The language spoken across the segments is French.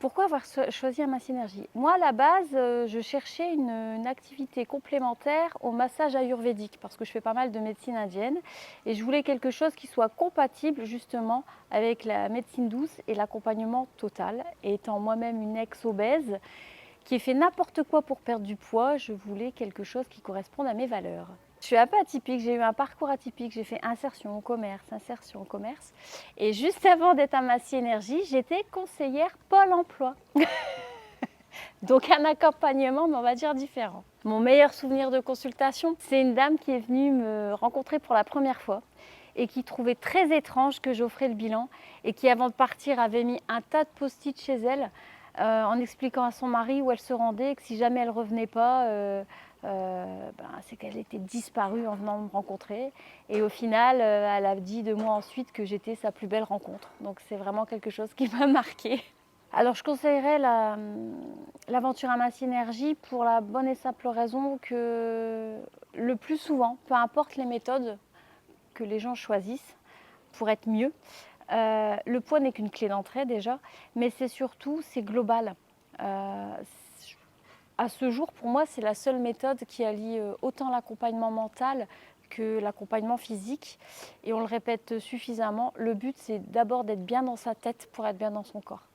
Pourquoi avoir choisi Ama Synergie? Moi, à la base, je cherchais une activité complémentaire au massage ayurvédique parce que je fais pas mal de médecine indienne et je voulais quelque chose qui soit compatible justement avec la médecine douce et l'accompagnement total. Et étant moi-même une ex-obèse qui ait fait n'importe quoi pour perdre du poids, je voulais quelque chose qui corresponde à mes valeurs. Je suis un peu atypique, j'ai eu un parcours atypique, j'ai fait insertion au commerce. Et juste avant d'être à Massy Énergie, j'étais conseillère Pôle emploi. Donc un accompagnement, mais on va dire différent. Mon meilleur souvenir de consultation, c'est une dame qui est venue me rencontrer pour la première fois et qui trouvait très étrange que j'offrais le bilan et qui, avant de partir, avait mis un tas de post-it chez elle en expliquant à son mari où elle se rendait et que si jamais elle ne revenait pas, c'est qu'elle était disparue en venant me rencontrer. Et au final, elle a dit 2 mois ensuite que j'étais sa plus belle rencontre. Donc c'est vraiment quelque chose qui m'a marquée. Alors je conseillerais l'aventure Ama Synergie pour la bonne et simple raison que le plus souvent, peu importe les méthodes que les gens choisissent pour être mieux, le poids n'est qu'une clé d'entrée déjà, mais c'est surtout, c'est global. À ce jour, pour moi, c'est la seule méthode qui allie autant l'accompagnement mental que l'accompagnement physique. Et on le répète suffisamment, le but c'est d'abord d'être bien dans sa tête pour être bien dans son corps.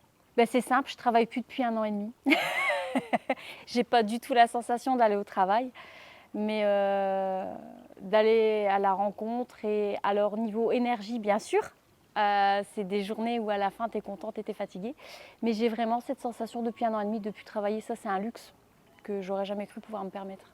C'est simple, je ne travaille plus depuis 1 an et demi. J'ai pas du tout la sensation d'aller au travail, mais d'aller à la rencontre et à leur niveau énergie, bien sûr. C'est des journées où à la fin, tu es contente et tu es fatiguée. Mais j'ai vraiment cette sensation depuis 1 an et demi de ne plus travailler. Ça, c'est un luxe que j'aurais jamais cru pouvoir me permettre.